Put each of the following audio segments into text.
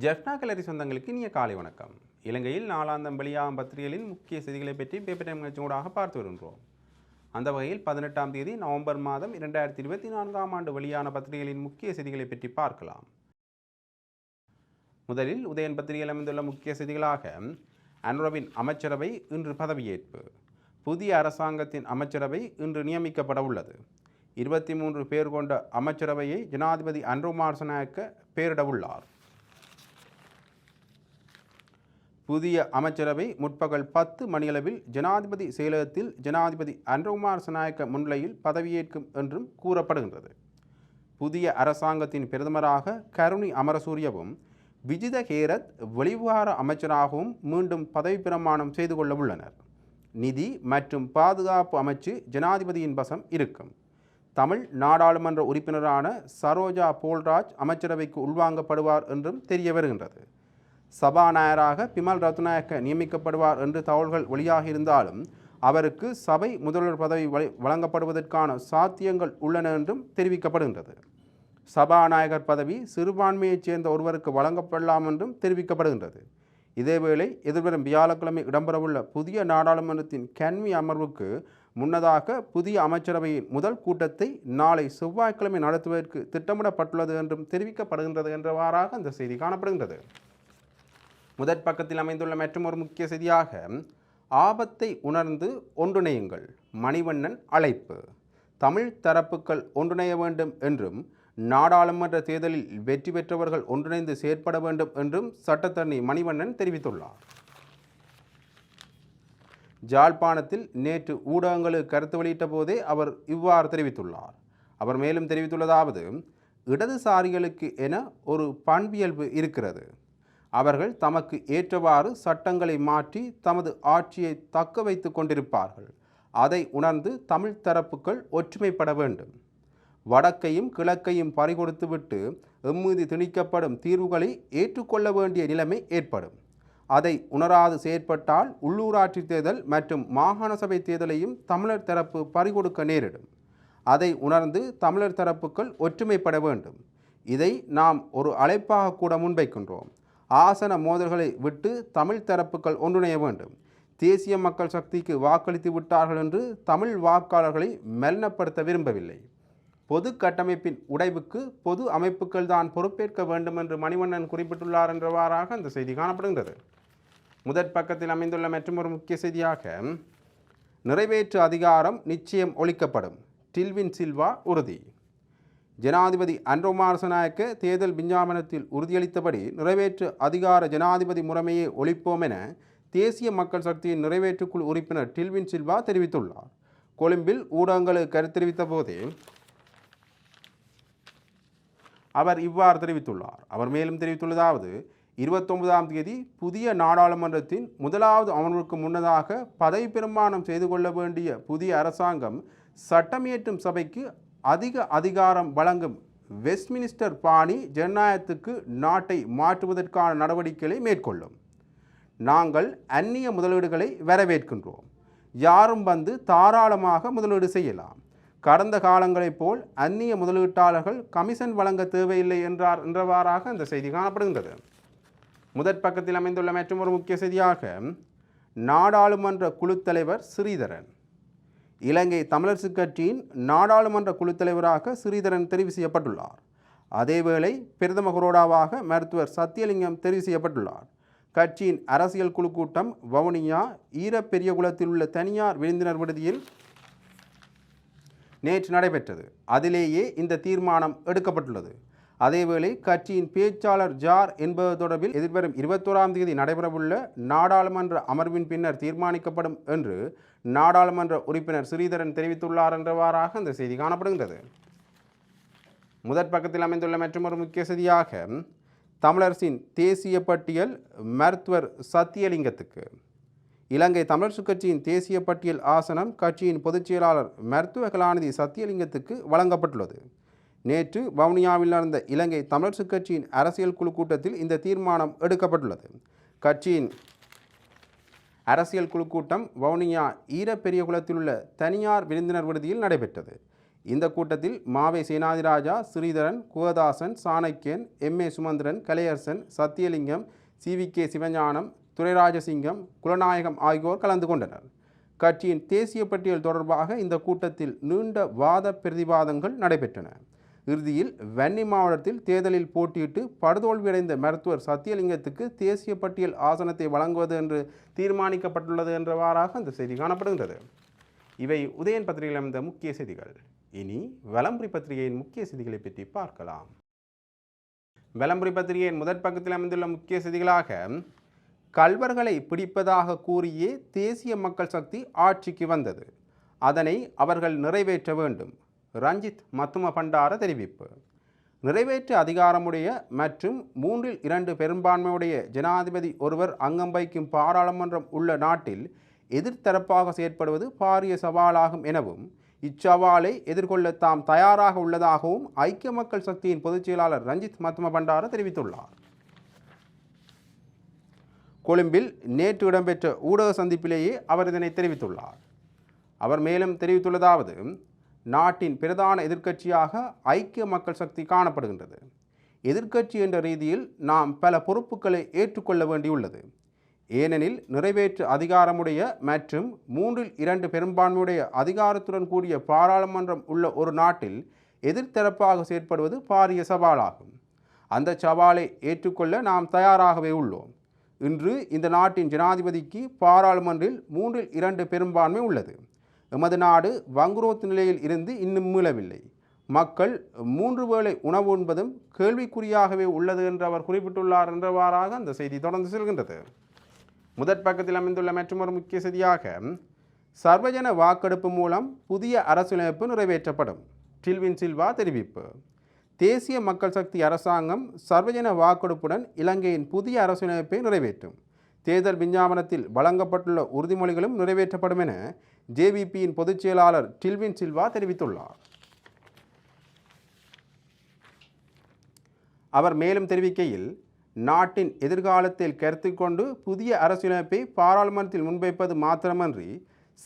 ஜெஃப்னா கலரி சொந்தங்களுக்கு இனிய காலை வணக்கம். இலங்கையில் நாளாந்தம் வெளியாகும் பத்திரிகைகளின் முக்கிய செய்திகளை பற்றி பேப்பர் டைம் நிகழ்ச்சியோடாக பார்த்து வருகின்றோம். அந்த வகையில் 18ஆம் தேதி நவம்பர் மாதம் 2024ஆம் ஆண்டு வெளியான பத்திரிகைகளின் முக்கிய செய்திகளை பற்றி பார்க்கலாம். முதலில் உதயன் பத்திரிகையில் அமைந்துள்ள முக்கிய செய்திகளாக அனுரவின் அமைச்சரவை இன்று பதவியேற்பு. புதிய அரசாங்கத்தின் அமைச்சரவை இன்று நியமிக்கப்பட உள்ளது. 23 பேர் கொண்ட அமைச்சரவையை ஜனாதிபதி அன்ருகுமார் திசாநாயக்க பெயரிட உள்ளார். புதிய அமைச்சரவை முற்பகல் 10 மணியளவில் ஜனாதிபதி செயலகத்தில் ஜனாதிபதி அன்ருகுமார் திசாநாயக்க முன்னிலையில் பதவியேற்கும் என்றும் கூறப்படுகின்றது. புதிய அரசாங்கத்தின் பிரதமராக கருணி அமரசூரியவும் விஜித ஹேரத் வெளிவிவகார அமைச்சராகவும் மீண்டும் பதவி பிரமாணம் செய்து கொள்ள உள்ளனர். நிதி மற்றும் பாதுகாப்பு அமைச்சு ஜனாதிபதியின் வசம் இருக்கும். தமிழ் நாடாளுமன்ற உறுப்பினரான சரோஜா போல்ராஜ் அமைச்சரவைக்கு உள்வாங்கப்படுவார் என்றும் தெரிய வருகின்றது. சபாநாயகராக பிமல் ரத்நாயக்க நியமிக்கப்படுவார் என்று தகவல்கள் வெளியாக இருந்தாலும் அவருக்கு சபை முதல்வர் பதவி வழங்கப்படுவதற்கான சாத்தியங்கள் உள்ளன என்றும் தெரிவிக்கப்படுகின்றது. சபாநாயகர் பதவி சிறுபான்மையைச் சேர்ந்த ஒருவருக்கு வழங்கப்படலாம் என்றும் தெரிவிக்கப்படுகின்றது. இதேவேளை எதிர்வரும் வியாழக்கிழமை இடம்பெறவுள்ள புதிய நாடாளுமன்றத்தின் கன்வி அமர்வுக்கு முன்னதாக புதிய அமைச்சரவையின் முதல் கூட்டத்தை நாளை செவ்வாய்க்கிழமை நடத்துவதற்கு திட்டமிடப்பட்டுள்ளது என்றும் தெரிவிக்கப்படுகின்றது என்றவாறாக அந்த செய்தி காணப்படுகின்றது. முதற் பக்கத்தில் அமைந்துள்ள மற்றொரு முக்கிய செய்தியாக ஆபத்தை உணர்ந்து ஒன்றிணையுங்கள், மணிவண்ணன் அழைப்பு. தமிழ் தரப்புகள் ஒன்றிணைய வேண்டும் என்றும் நாடாளுமன்ற தேர்தலில் வெற்றி பெற்றவர்கள் ஒன்றிணைந்து செயற்பட வேண்டும் என்றும் சட்டத்தரணி மணிவண்ணன் தெரிவித்துள்ளார். ஜாழ்ப்பாணத்தில் நேற்று ஊடகங்களுக்கு கருத்து வெளியிட்ட போதே அவர் இவ்வாறு தெரிவித்துள்ளார். அவர் மேலும் தெரிவித்துள்ளதாவது, இடதுசாரிகளுக்கு என ஒரு பண்பியல்பு இருக்கிறது. அவர்கள் தமக்கு ஏற்றவாறு சட்டங்களை மாற்றி தமது ஆட்சியை தக்க வைத்து கொண்டிருப்பார்கள். அதை உணர்ந்து தமிழ் தரப்புகள் ஒற்றுமைப்பட வேண்டும். வடக்கையும் கிழக்கையும் பறிகொடுத்துவிட்டு எம்மீது திணிக்கப்படும் தீர்வுகளை ஏற்றுக்கொள்ள வேண்டிய நிலைமை ஏற்படும். அதை உணராது செயற்பட்டால் உள்ளூராட்சி தேர்தல் மற்றும் மாகாண சபை தேர்தலையும் தமிழர் தரப்பு பறிகொடுக்க நேரிடும். அதை உணர்ந்து தமிழர் தரப்புகள் ஒற்றுமைப்பட வேண்டும். இதை நாம் ஒரு அழைப்பாக கூட முன்வைக்கின்றோம். ஆசன மோதல்களை விட்டு தமிழ் தரப்புகள் ஒன்றிணைய வேண்டும். தேசிய மக்கள் சக்திக்கு வாக்களித்து விட்டார்கள் என்று தமிழ் வாக்காளர்களை மலினப்படுத்த விரும்பவில்லை. பொது கட்டமைப்பின் உடைவுக்கு பொது அமைப்புகள் தான் பொறுப்பேற்க வேண்டும் என்று மணிவண்ணன் குறிப்பிட்டுள்ளார் என்றவாறாக அந்த செய்தி காணப்படுகின்றது. முதற் பக்கத்தில் அமைந்துள்ள மற்றொரு முக்கிய செய்தியாக நிறைவேற்று அதிகாரம் நிச்சயம் ஒழிக்கப்படும், டில்வின் சில்வா உறுதி. ஜனாதிபதி அன்ருகுமார் திசாநாயக்க தேர்தல் விஞ்ஞாபனத்தில் உறுதியளித்தபடி நிறைவேற்று அதிகார ஜனாதிபதி முறைமையை ஒழிப்போம் என தேசிய மக்கள் சக்தியின் நிறைவேற்றுக்குழு உறுப்பினர் டில்வின் சில்வா தெரிவித்துள்ளார். கொழும்பில் ஊடகங்களுக்கு கருத்து தெரிவித்த போதே அவர் இவ்வாறு தெரிவித்துள்ளார். அவர் மேலும் தெரிவித்துள்ளதாவது, 29ஆம் தேதி புதிய நாடாளுமன்றத்தின் முதலாவது அமர்வுக்கு முன்னதாக பதவி பிரமாணம் செய்து கொள்ள வேண்டிய புதிய அரசாங்கம் சட்டமியற்றும் சபைக்கு அதிக அதிகாரம் வழங்கும் வெஸ்ட்மினிஸ்டர் பாணி ஜனநாயகத்துக்கு நாட்டை மாற்றுவதற்கான நடவடிக்கைகளை மேற்கொள்ளும். நாங்கள் அந்நிய முதலீடுகளை வரவேற்கின்றோம். யாரும் வந்து தாராளமாக முதலீடு செய்யலாம். கடந்த காலங்களைப் போல் அந்நிய முதலீட்டாளர்கள் கமிஷன் வழங்க தேவையில்லை என்றவாறாக அந்த செய்தி காணப்படுகின்றது. முதற் பக்கத்தில் அமைந்துள்ள மற்றொரு முக்கிய செய்தியாக நாடாளுமன்ற குழு தலைவர் ஸ்ரீதரன். இலங்கை தமிழரசு கட்சியின் நாடாளுமன்ற குழு தலைவராக ஸ்ரீதரன் தெரிவு செய்யப்பட்டுள்ளார். அதேவேளை பிரதம கொறடாவாக மருத்துவர் சத்தியலிங்கம் தெரிவு செய்யப்பட்டுள்ளார். கட்சியின் அரசியல் குழு கூட்டம் வவுனியா ஈரப்பெரியகுளத்தில் உள்ள தனியார் விருந்தினர் விடுதியில் நேற்று நடைபெற்றது. அதிலேயே இந்த தீர்மானம் எடுக்கப்பட்டுள்ளது. அதேவேளை கட்சியின் பேச்சாளர் ஜார் என்பது தொடர்பில் எதிர்வரும் 21ஆம் தேதி நடைபெறவுள்ள நாடாளுமன்ற அமர்வின் பின்னர் தீர்மானிக்கப்படும் என்று நாடாளுமன்ற உறுப்பினர் ஸ்ரீதரன் தெரிவித்துள்ளார் என்றவாறாக அந்த செய்தி காணப்படுகின்றது. முதற் பக்கத்தில் அமைந்துள்ள மற்றொரு முக்கிய செய்தியாக தமிழரசின் தேசிய பட்டியல் மருத்துவர் சத்தியலிங்கத்துக்கு. இலங்கை தமிழரசு கட்சியின் தேசிய பட்டியல் ஆசனம் கட்சியின் பொதுச் செயலாளர் மருத்துவ கலாநிதி சத்தியலிங்கத்துக்கு வழங்கப்பட்டுள்ளது. நேற்று வவுனியாவில் நடந்த இலங்கை தமிழரசு கட்சியின் அரசியல் குழு கூட்டத்தில் இந்த தீர்மானம் எடுக்கப்பட்டுள்ளது. கட்சியின் அரசியல் குழு கூட்டம் வவுனியா ஈரப்பெரியகுளத்தில் உள்ள தனியார் விருந்தினர் விடுதியில் நடைபெற்றது. இந்த கூட்டத்தில் மாவை சேனாதிராஜா, ஸ்ரீதரன், குகதாசன், சாணக்கியன், எம்.ஏ. சுமந்திரன், கலையரசன், சத்தியலிங்கம், சி.வி.கே. சிவஞானம், துரைராஜசிங்கம், குலநாயகம் ஆகியோர் கலந்து கொண்டனர். கட்சியின் தேசிய பட்டியல் தொடர்பாக இந்த கூட்டத்தில் நீண்ட வாத பிரதிவாதங்கள் நடைபெற்றன. இறுதியில் வன்னி மாவட்டத்தில் தேர்தலில் போட்டியிட்டு படுதோல்வியடைந்த மருத்துவர் சத்தியலிங்கத்துக்கு தேசிய பட்டியல் ஆசனத்தை வழங்குவது என்று தீர்மானிக்கப்பட்டுள்ளது என்றவாறாக அந்த செய்தி காணப்படுகின்றது. இவை உதயன் பத்திரிகையில் அமைந்த முக்கிய செய்திகள். இனி வலம்புரி பத்திரிகையின் முக்கிய செய்திகளை பற்றி பார்க்கலாம். வலம்புரி பத்திரிகையின் முதற் பக்கத்தில் அமைந்துள்ள முக்கிய செய்திகளாக, கள்வர்களை பிடிப்பதாக கூறியே தேசிய மக்கள் சக்தி ஆட்சிக்கு வந்தது, அதனை அவர்கள் நிறைவேற்ற வேண்டும். ரஞ்சித் மத்தும பண்டார தெரிவிப்பு. நிறைவேற்று அதிகாரமுடைய மற்றும் 3/2 பெரும்பான்மையுடைய ஜனாதிபதி ஒருவர் அங்கம் வகிக்கும் பாராளுமன்றம் உள்ள நாட்டில் எதிர்த்தரப்பாக செயற்படுவது பாரிய சவாலாகும் எனவும், இச்சவாலை எதிர்கொள்ள தாம் தயாராக உள்ளதாகவும் ஐக்கிய மக்கள் சக்தியின் பொதுச் செயலாளர் ரஞ்சித் மத்தும பண்டார தெரிவித்துள்ளார். கொழும்பில் நேற்று இடம்பெற்ற ஊடக சந்திப்பிலேயே அவர் இதனை தெரிவித்துள்ளார். அவர் மேலும் தெரிவித்துள்ளதாவது, நாட்டின் பிரதான எதிர்க்கட்சியாக ஐக்கிய மக்கள் சக்தி காணப்படுகின்றது. எதிர்க்கட்சி என்ற ரீதியில் நாம் பல பொறுப்புகளை ஏற்றுக்கொள்ள வேண்டியுள்ளது. ஏனெனில் நிறைவேற்று அதிகாரமுடைய மற்றும் 3/2 பெரும்பான்மையுடைய அதிகாரத்துடன் கூடிய பாராளுமன்றம் உள்ள ஒரு நாட்டில் எதிர்த்தரப்பாக செயற்படுவது பாரிய சவாலாகும். அந்த சவாலை ஏற்றுக்கொள்ள நாம் தயாராகவே உள்ளோம். இன்று இந்த நாட்டின் ஜனாதிபதிக்கு பாராளுமன்றில் 3/2 பெரும்பான்மை உள்ளது. எமது நாடு வங்குரோத்து நிலையில் இருந்து இன்னும் மீளவில்லை. மக்கள் 3 வேளை உணவு உண்பதும் கேள்விக்குறியாகவே உள்ளது என்று அவர் குறிப்பிட்டுள்ளார் என்றவாறாக அந்த செய்தி தொடர்ந்து செல்கின்றது. முதற் பக்கத்தில் அமைந்துள்ள மற்றொரு முக்கிய செய்தியாக, சர்வஜன வாக்கெடுப்பு மூலம் புதிய அரசியலமைப்பு நிறைவேற்றப்படும். டில்வின் சில்வா தெரிவிப்பு. தேசிய மக்கள் சக்தி அரசாங்கம் சர்வஜன வாக்கெடுப்புடன் இலங்கையின் புதிய அரசியலமைப்பை நிறைவேற்றும். தேர்தல் விஞ்ஞாபனத்தில் வழங்கப்பட்டுள்ள உறுதிமொழிகளும் நிறைவேற்றப்படும் என ஜேவிபியின் பொதுச் செயலாளர் டில்வின் சில்வா தெரிவித்துள்ளார். அவர் மேலும் தெரிவிக்கையில், நாட்டின் எதிர்காலத்தில் கருத்தில் கொண்டு புதிய அரசியலமைப்பை பாராளுமன்றத்தில் முன்வைப்பது மாத்திரமன்றி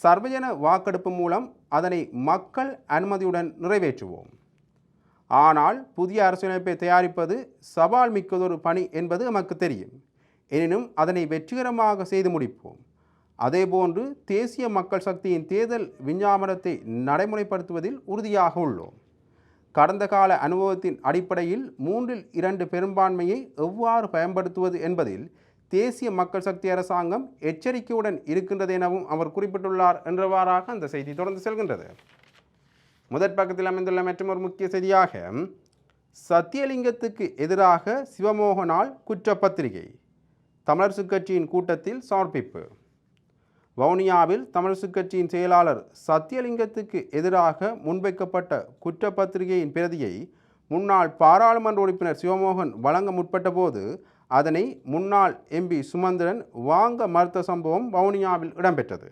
சர்வஜன வாக்கெடுப்பு மூலம் அதனை மக்கள் அனுமதியுடன் நிறைவேற்றுவோம். ஆனால் புதிய அரசியலமைப்பை தயாரிப்பது சவால் மிக்கதொரு பணி என்பது நமக்கு தெரியும். எனினும் அதனை வெற்றிகரமாக செய்து முடிப்போம். அதேபோன்று தேசிய மக்கள் சக்தியின் தேர்தல் விஞ்ஞாபனத்தை நடைமுறைப்படுத்துவதில் உறுதியாக உள்ளோம். கடந்த கால அனுபவத்தின் அடிப்படையில் 3/2 பெரும்பான்மையை எவ்வாறு பயன்படுத்துவது என்பதில் தேசிய மக்கள் சக்தி அரசாங்கம் எச்சரிக்கையுடன் இருக்கின்றது எனவும் அவர் குறிப்பிட்டுள்ளார் என்றவாறாக அந்த செய்தி தொடர்ந்து செல்கின்றது. முதற் பக்கத்தில் அமைந்துள்ள மற்றொரு முக்கிய செய்தியாக, சத்தியலிங்கத்துக்கு எதிராக சிவமோகனால் குற்றப்பத்திரிகை. தமிழரசுக் கட்சியின் கூட்டத்தில் சமர்ப்பிப்பு. வவுனியாவில் தமிழரசுக் கட்சியின் செயலாளர் சத்தியலிங்கத்துக்கு எதிராக முன்வைக்கப்பட்ட குற்றப்பத்திரிகையின் பிரதியை முன்னாள் பாராளுமன்ற உறுப்பினர் சிவமோகன் வழங்க முற்பட்ட போது அதனை முன்னாள் எம்பி சுமந்திரன் வாங்க மறுத்த சம்பவம் வவுனியாவில் இடம்பெற்றது.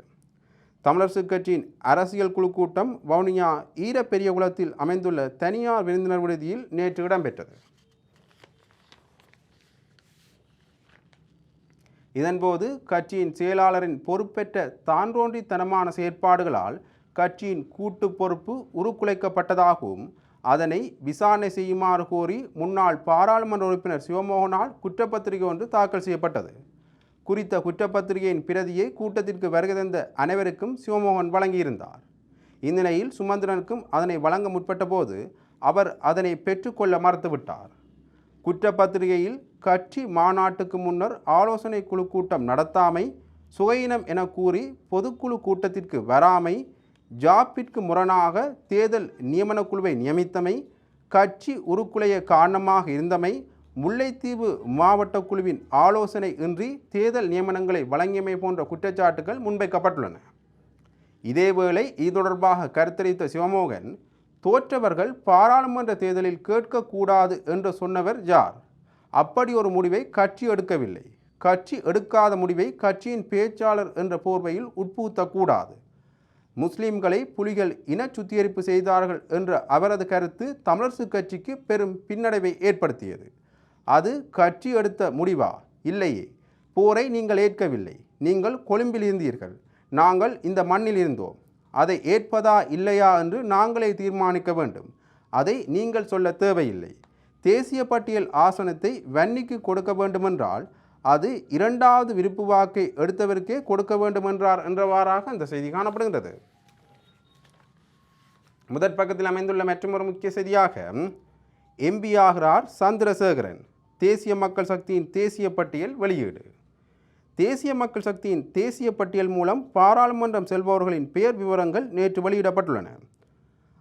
தமிழரசுக் கட்சியின் அரசியல் குழு கூட்டம் வவுனியா ஈரப்பெரியகுளத்தில் அமைந்துள்ள தனியார் விருந்தினர் விடுதியில் நேற்று இடம்பெற்றது. இதன்போது கட்சியின் செயலாளரின் பொறுப்பேற்ற தான்றோன்றித்தனமான செயற்பாடுகளால் கட்சியின் கூட்டு பொறுப்பு உருக்குலைக்கப்பட்டதாகவும் அதனை விசாரணை செய்யுமாறு கோரி முன்னாள் பாராளுமன்ற உறுப்பினர் சிவமோகனால் குற்றப்பத்திரிகை ஒன்று தாக்கல் செய்யப்பட்டது. குறித்த குற்றப்பத்திரிகையின் பிரதியை கூட்டத்திற்கு வருகை தந்த அனைவருக்கும் சிவமோகன் வழங்கியிருந்தார். இந்நிலையில் சுமந்திரனுக்கும் அதனை வழங்க முற்பட்ட போது அவர் அதனை பெற்றுக்கொள்ள மறுத்துவிட்டார். குற்றப்பத்திரிகையில் கட்சி மாநாட்டுக்கு முன்னர் ஆலோசனை குழு கூட்டம் நடத்தாமை, சுகையினம் என கூறி பொதுக்குழு கூட்டத்திற்கு வராமை, ஜாப்பிற்கு முரணாக தேர்தல் நியமன குழுவை நியமித்தமை, கட்சி உருக்குலைய காரணமாக இருந்தமை, முல்லைத்தீவு மாவட்ட குழுவின் ஆலோசனை இன்றி தேர்தல் நியமனங்களை வழங்கியமை போன்ற குற்றச்சாட்டுகள் முன்வைக்கப்பட்டுள்ளன. இதேவேளை இது தொடர்பாக கருத்தரித்த சிவமோகன், தோற்றவர்கள் பாராளுமன்ற தேர்தலில் கேட்கக்கூடாது என்று சொன்னவர் யார்? அப்படி ஒரு முடிவை கட்சி எடுக்கவில்லை. கட்சி எடுக்காத முடிவை கட்சியின் பேச்சாளர் என்ற போர்வையில் உட்புகுத்தக்கூடாது. முஸ்லிம்களை புலிகள் இன சுத்திகரிப்பு செய்தார்கள் என்ற அவரது கருத்து தமிழரசுக் கட்சிக்கு பெரும் பின்னடைவை ஏற்படுத்தியது. அது கட்சி எடுத்த முடிவா? இல்லையே. போரை நீங்கள் ஏற்கவில்லை. நீங்கள் கொழும்பில் இருந்தீர்கள், நாங்கள் இந்த மண்ணில் இருந்தோம். அதை ஏற்பதா இல்லையா என்று நாங்களே தீர்மானிக்க வேண்டும். அதை நீங்கள் சொல்ல தேவையில்லை. தேசிய பட்டியல் ஆசனத்தை வன்னிக்கு கொடுக்க வேண்டுமென்றால் அது இரண்டாவது விருப்பு வாக்கை எடுத்தவருக்கே கொடுக்க வேண்டுமென்றார் என்றவாறாக அந்த செய்தி காணப்படுகின்றது. முதற் பக்கத்தில் அமைந்துள்ள மற்றொரு முக்கிய செய்தியாக எம்பி ஆகிறார் சந்திரசேகரன். தேசிய மக்கள் சக்தியின் தேசிய பட்டியல் வெளியீடு. தேசிய மக்கள் சக்தியின் தேசிய பட்டியல் மூலம் பாராளுமன்றம் செல்பவர்களின் பெயர் விவரங்கள் நேற்று வெளியிடப்பட்டுள்ளன.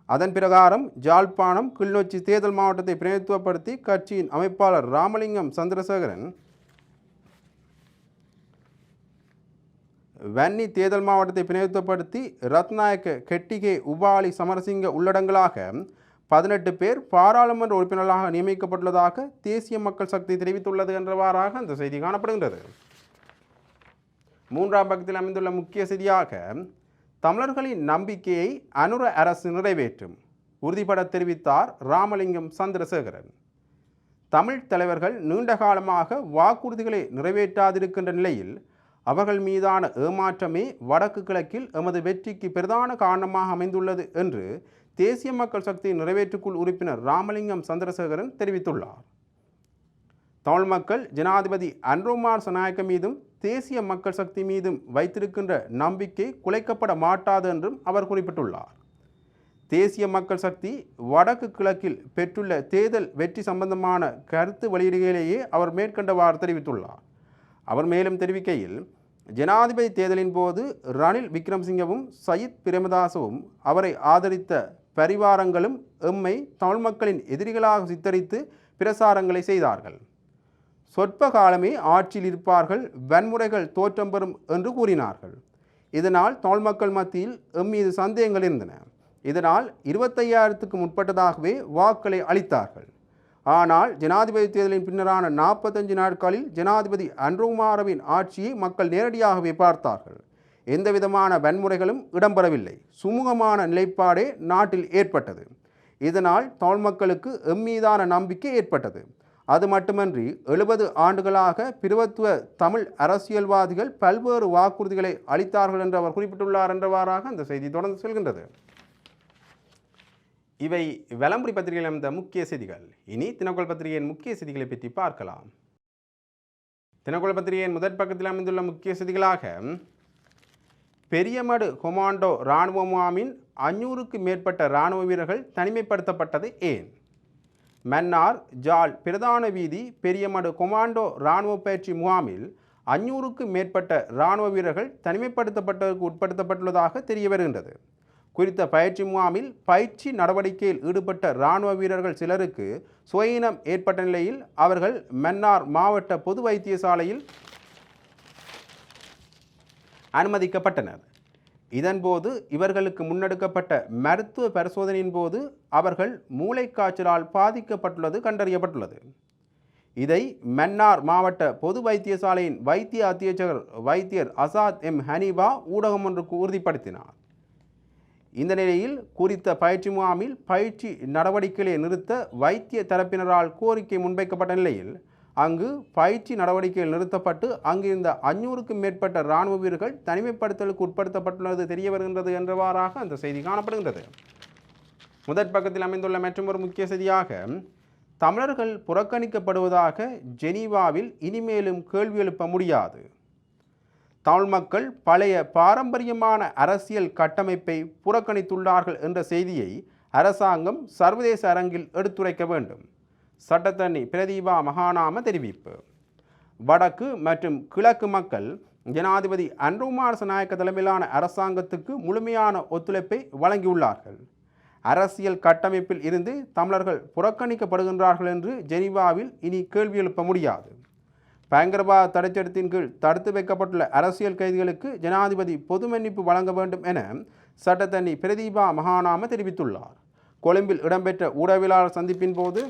அதன் பிரகாரம் ஜாழ்ப்பாணம் கிளிநொச்சி தேர்தல் மாவட்டத்தை பிரதிநிதித்துவப்படுத்தி கட்சியின் அமைப்பாளர் ராமலிங்கம் சந்திரசேகரன் வன்னி தேர்தல் மாவட்டத்தை பிரதிநிதித்துவப்படுத்தி ரத்நாயக்க கெட்டிகே உபாலி சமரசிங்க உள்ளடங்களாக 18 பேர் பாராளுமன்ற உறுப்பினர்களாக நியமிக்கப்பட்டுள்ளதாக தேசிய மக்கள் சக்தி தெரிவித்துள்ளது என்றவாறாக அந்த செய்தி காணப்படுகின்றது. மூன்றாம் பக்கத்தில் அமைந்துள்ள முக்கிய செய்தியாக தமிழர்களின் நம்பிக்கையை அனுர அரசு நிறைவேற்றும் உறுதிபட தெரிவித்தார் ராமலிங்கம் சந்திரசேகரன். தமிழ் தலைவர்கள் நீண்ட காலமாக வாக்குறுதிகளை நிறைவேற்றாதிருக்கின்ற நிலையில் அவர்கள் மீதான ஏமாற்றமே வடக்கு கிழக்கில் எமது வெற்றிக்கு பிரதான காரணமாக அமைந்துள்ளது என்று தேசிய மக்கள் சக்தி நிறைவேற்றுக்குழு உறுப்பினர் ராமலிங்கம் சந்திரசேகரன் தெரிவித்துள்ளார். தமிழ் மக்கள் ஜனாதிபதி அன்ரோமார் சனாயக்க மீதும் தேசிய மக்கள் சக்தி மீதும் வைத்திருக்கின்ற நம்பிக்கை குலைக்கப்பட மாட்டாது என்றும் அவர் குறிப்பிட்டுள்ளார். தேசிய மக்கள் சக்தி வடக்கு கிழக்கில் பெற்றுள்ள தேர்தல் வெற்றி சம்பந்தமான கருத்து வெளியீடுகளிலேயே அவர் மேற்கண்டவாறு தெரிவித்துள்ளார். அவர் மேலும் தெரிவிக்கையில், ஜனாதிபதி தேர்தலின் போது ரணில் விக்ரமசிங்கவும் சயித் பிரேமதாசவும் அவரை ஆதரித்த பரிவாரங்களும் எம்மை தமிழ் மக்களின் எதிரிகளாக சித்தரித்து பிரசாரங்களை செய்தார்கள். சொற்ப காலமே ஆட்சியில் இருப்பார்கள், வன்முறைகள் தோற்றம் பெறும் என்று கூறினார்கள். இதனால் தமிழ் மக்கள் மத்தியில் மீது சந்தேகங்கள் இருந்தன. இதனால் 25,000க்கு முற்பட்டதாகவே வாக்களை அளித்தார்கள். ஆனால் ஜனாதிபதி தேர்தலின் பின்னரான 45 நாட்களில் ஜனாதிபதி அன்ரோகுமாரவின் ஆட்சியை மக்கள் நேரடியாகவே பார்த்தார்கள். எந்தவிதமான வன்முறைகளும் இடம்பெறவில்லை. சுமூகமான நிலைப்பாடே நாட்டில் ஏற்பட்டது. இதனால் தமிழ் மக்களுக்கு எம்மீதான நம்பிக்கை ஏற்பட்டது. அது மட்டுமன்றி 70 ஆண்டுகளாக பிரபுத்துவ தமிழ் அரசியல்வாதிகள் பல்வேறு வாக்குறுதிகளை அளித்தார்கள் என்று அவர் குறிப்பிட்டுள்ளார் என்றவாறாக அந்த செய்தி தொடர்ந்து செல்கின்றது. இவை வலம்புரி பத்திரிகையில் அமைந்த முக்கிய செய்திகள். இனி தினக்குரல் பத்திரிகையின் முக்கிய செய்திகளை பற்றி பார்க்கலாம். தினக்குரல் பத்திரிகையின் முதற் பக்கத்தில் அமைந்துள்ள முக்கிய செய்திகளாக பெரியமடு கொமாண்டோ இராணுவ முகாமின் 500க்கு மேற்பட்ட இராணுவ வீரர்கள் தனிமைப்படுத்தப்பட்டது ஏன்? மன்னார் ஜாழ் பிரதான வீதி பெரியமடு கொமாண்டோ இராணுவ பயிற்சி முகாமில் 500க்கு மேற்பட்ட இராணுவ வீரர்கள் தனிமைப்படுத்தப்பட்டதற்கு உட்படுத்தப்பட்டுள்ளதாக தெரிய வருகின்றது. குறித்த பயிற்சி முகாமில் பயிற்சி நடவடிக்கையில் ஈடுபட்ட இராணுவ வீரர்கள் சிலருக்கு சுயநலம் ஏற்பட்ட நிலையில் அவர்கள் மன்னார் மாவட்ட பொது வைத்தியசாலையில் அனுமதிக்கப்பட்டனர். இதன்போது இவர்களுக்கு முன்னெடுக்கப்பட்ட மருத்துவ பரிசோதனையின் போது அவர்கள் மூளைக்காய்ச்சலால் பாதிக்கப்பட்டுள்ளது கண்டறியப்பட்டுள்ளது. இதை மன்னார் மாவட்ட பொது வைத்தியசாலையின் வைத்திய அத்தியட்சகர் வைத்தியர் அசாத் எம் ஹனீபா ஊடகம் ஒன்றுக்கு உறுதிப்படுத்தினார். இந்த நிலையில் குறித்த பயிற்சி முகாமில் பயிற்சி நடவடிக்கைகளை நிறுத்த வைத்திய தரப்பினரால் கோரிக்கை முன்வைக்கப்பட்ட நிலையில் அங்கு பயிற்சி நடவடிக்கைகள் நிறுத்தப்பட்டு அங்கிருந்த 500க்கும் மேற்பட்ட இராணுவ வீரர்கள் தனிமைப்படுத்தலுக்கு உட்படுத்தப்பட்டுள்ளது தெரிய வருகின்றது என்றவாறாக அந்த செய்தி காணப்படுகின்றது. முதற் பக்கத்தில் அமைந்துள்ள மற்றொரு முக்கிய செய்தியாக தமிழர்கள் புறக்கணிக்கப்படுவதாக ஜெனீவாவில் இனிமேலும் கேள்வி எழுப்ப முடியாது. தமிழ் மக்கள் பழைய பாரம்பரியமான அரசியல் கட்டமைப்பை புறக்கணித்துள்ளார்கள் என்ற செய்தியை அரசாங்கம் சர்வதேச அரங்கில் எடுத்துரைக்க வேண்டும். சட்டத்தரணி பிரதீபா மகாநாம தெரிவிப்பு. வடக்கு மற்றும் கிழக்கு மக்கள் ஜனாதிபதி அன்ரோகுமார் சனாயக்க தலைமையிலான அரசாங்கத்துக்கு முழுமையான ஒத்துழைப்பை வழங்கியுள்ளார்கள். அரசியல் கட்டமைப்பில் இருந்து தமிழர்கள் புறக்கணிக்கப்படுகின்றார்கள் என்று ஜெனீவாவில் இனி கேள்வி எழுப்ப முடியாது. பயங்கரவாத தடைச்சட்டத்தின் கீழ் தடுத்து வைக்கப்பட்டுள்ள அரசியல் கைதிகளுக்கு ஜனாதிபதி பொது மன்னிப்பு வழங்க வேண்டும் என சட்டத்தரணி பிரதீபா மகாநாம தெரிவித்துள்ளார். கொழும்பில் இடம்பெற்ற ஊடகவியலாளர் சந்திப்பின் போது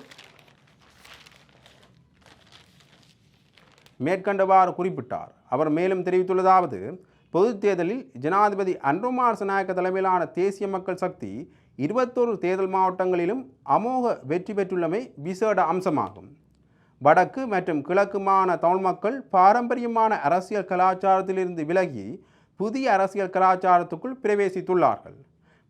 மேற்கண்டவாறு குறிப்பிட்டார். அவர் மேலும் தெரிவித்துள்ளதாவது, பொது தேர்தலில் ஜனாதிபதி அன்ரோகுமார் சனாயக்க தலைமையிலான தேசிய மக்கள் சக்தி 21 தேர்தல் மாவட்டங்களிலும் அமோக வெற்றி பெற்றுள்ளமை விசேட அம்சமாகும். வடக்கு மற்றும் கிழக்கு மாகாண தமிழ் மக்கள் பாரம்பரியமான அரசியல் கலாச்சாரத்திலிருந்து விலகி புதிய அரசியல் கலாச்சாரத்துக்குள் பிரவேசித்துள்ளார்கள்.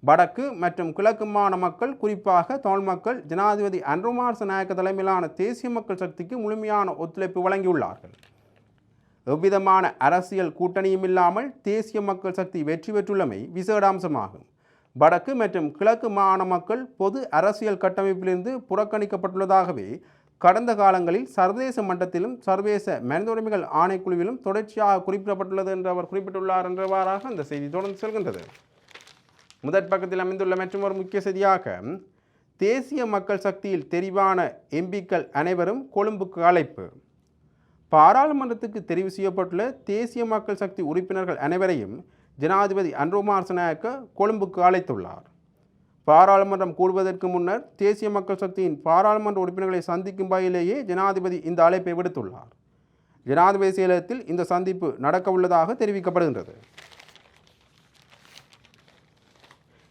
வடக்கு மற்றும் கிழக்கு மாகாண மக்கள், குறிப்பாக தமிழ் மக்கள், ஜனாதிபதி அன்ருகுமார் திசாநாயக்க தலைமையிலான தேசிய மக்கள் சக்திக்கு முழுமையான ஒத்துழைப்பு வழங்கியுள்ளார்கள். எவ்விதமான அரசியல் கூட்டணியும் இல்லாமல் தேசிய மக்கள் சக்தி வெற்றி பெற்றுள்ளமை விசேட அம்சமாகும். வடக்கு மற்றும் கிழக்கு மாகாண மக்கள் பொது அரசியல் கட்டமைப்பிலிருந்து புறக்கணிக்கப்பட்டுள்ளதாகவே கடந்த காலங்களில் சர்வதேச மட்டத்திலும் சர்வதேச மனித உரிமைகள் ஆணைக்குழுவிலும் தொடர்ச்சியாக குறிப்பிடப்பட்டுள்ளது என்று அவர் குறிப்பிட்டுள்ளார் என்றவாறாக அந்த செய்தி தொடர்ந்து செல்கின்றது. முதற் பக்கத்தில் அமைந்துள்ள மற்றும் ஒரு முக்கிய செய்தியாக, தேசிய மக்கள் சக்தியில் தெரிவான எம்பிக்கள் அனைவரும் கொழும்புக்கு அழைப்பு. பாராளுமன்றத்துக்கு தெரிவு செய்யப்பட்டுள்ள தேசிய மக்கள் சக்தி உறுப்பினர்கள் அனைவரையும் ஜனாதிபதி அன்ருகுமார் திசாநாயக்க கொழும்புக்கு அழைத்துள்ளார். பாராளுமன்றம் கூடுவதற்கு முன்னர் தேசிய மக்கள் சக்தியின் பாராளுமன்ற உறுப்பினர்களை சந்திக்கும் வகையிலேயே ஜனாதிபதி இந்த அழைப்பை விடுத்துள்ளார். ஜனாதிபதி செயலகத்தில் இந்த சந்திப்பு நடக்க உள்ளதாக தெரிவிக்கப்படுகின்றது.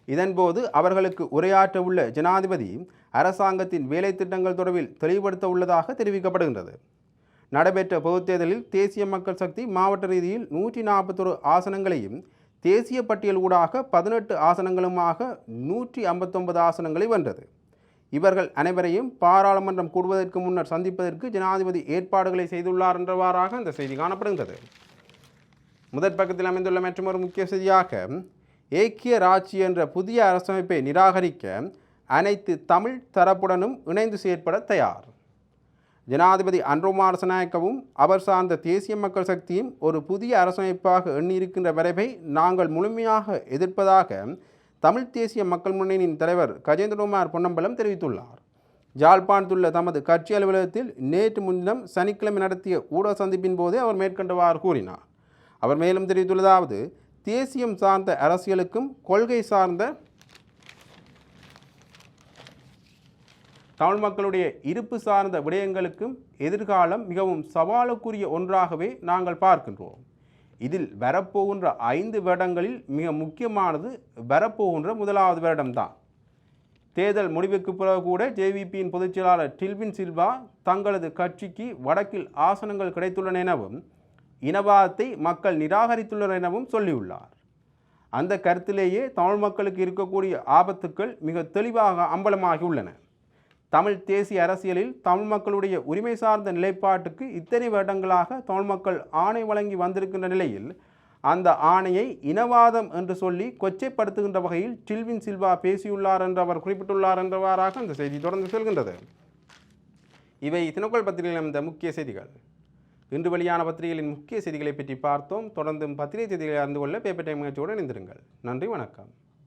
இதன்போது அவர்களுக்கு உரையாற்ற உள்ள ஜனாதிபதி அரசாங்கத்தின் வேலை திட்டங்கள் தொடர்பில் தெளிவுபடுத்த உள்ளதாக தெரிவிக்கப்படுகின்றது. நடைபெற்ற பொதுத் தேர்தலில் தேசிய மக்கள் சக்தி மாவட்ட ரீதியில் 141 ஆசனங்களையும் தேசிய பட்டியல் ஊடாக 18 ஆசனங்களுமாக 159 ஆசனங்களை வென்றது. இவர்கள் அனைவரையும் பாராளுமன்றம் கூடுவதற்கு முன்னர் சந்திப்பதற்கு ஜனாதிபதி ஏற்பாடுகளை செய்துள்ளார் என்றவாறாக இந்த செய்தி காணப்படுகின்றது. முதற் பக்கத்தில் அமைந்துள்ள மற்றொரு முக்கிய செய்தியாக, ஏக்கிய ராட்சி என்ற புதிய அரசமைப்பை நிராகரிக்க அனைத்து தமிழ் தரப்புடனும் இணைந்து செயற்பட தயார். ஜனாதிபதி அன்ருகுமார் திசாநாயக்கவும் அவர் சார்ந்த தேசிய மக்கள் சக்தியும் ஒரு புதிய அரசமைப்பாக எண்ணியிருக்கின்ற வரைவை நாங்கள் முழுமையாக எதிர்ப்பதாக தமிழ் தேசிய மக்கள் முன்னணியின் தலைவர் கஜேந்திரகுமார் பொன்னம்பலம் தெரிவித்துள்ளார். யாழ்ப்பாணத்துள்ள தமது கட்சி அலுவலகத்தில் நேற்று முன்தினம் சனிக்கிழமை நடத்திய ஊடக சந்திப்பின் போதே அவர் மேற்கண்டவாறு கூறினார். அவர் மேலும் தெரிவித்துள்ளதாவது, தேசியம் சார்ந்த அரசியலுக்கும் கொள்கை சார்ந்த தமிழ் மக்களுடைய இருப்பு சார்ந்த விடயங்களுக்கும் எதிர்காலம் மிகவும் சவாலுக்குரிய ஒன்றாகவே நாங்கள் பார்க்கின்றோம். இதில் வரப்போகின்ற 5 வருடங்களில் மிக முக்கியமானது வரப்போகின்ற முதலாவது வருடம்தான். தேர்தல் முடிவுக்கு பிறகு கூட ஜேவிபியின் பொதுச் செயலாளர் டில்வின் சில்வா தங்களது கட்சிக்கு வடக்கில் ஆசனங்கள் கிடைத்துள்ளன எனவும் இனவாதத்தை மக்கள் நிராகரித்துள்ளனர் எனவும் சொல்லியுள்ளார். அந்த கருத்திலேயே தமிழ் மக்களுக்கு இருக்கக்கூடிய ஆபத்துக்கள் மிக தெளிவாக அம்பலமாகியுள்ளன. தமிழ் தேசிய அரசியலில் தமிழ் மக்களுடைய உரிமை சார்ந்த நிலைப்பாட்டுக்கு இத்தனை வருடங்களாக தமிழ் மக்கள் ஆணை வழங்கி வந்திருக்கின்ற நிலையில் அந்த ஆணையை இனவாதம் என்று சொல்லி கொச்சைப்படுத்துகின்ற வகையில் டில்வின் சில்வா பேசியுள்ளார் என்று அவர் குறிப்பிட்டுள்ளார் என்றவாறாக அந்த செய்தி தொடர்ந்து செல்கின்றது. இவை தினக்குரல் பத்திரிகையில் அமைந்த முக்கிய செய்திகள். இன்று வெளியான பத்திரிகைகளின் முக்கிய செய்திகளை பற்றி பார்த்தோம். தொடர்ந்தும் பத்திரிகை செய்திகளை அறிந்து கொள்ள பேப்பர் டைம் நிகழ்ச்சியோடு இணைந்திருங்கள். நன்றி, வணக்கம்.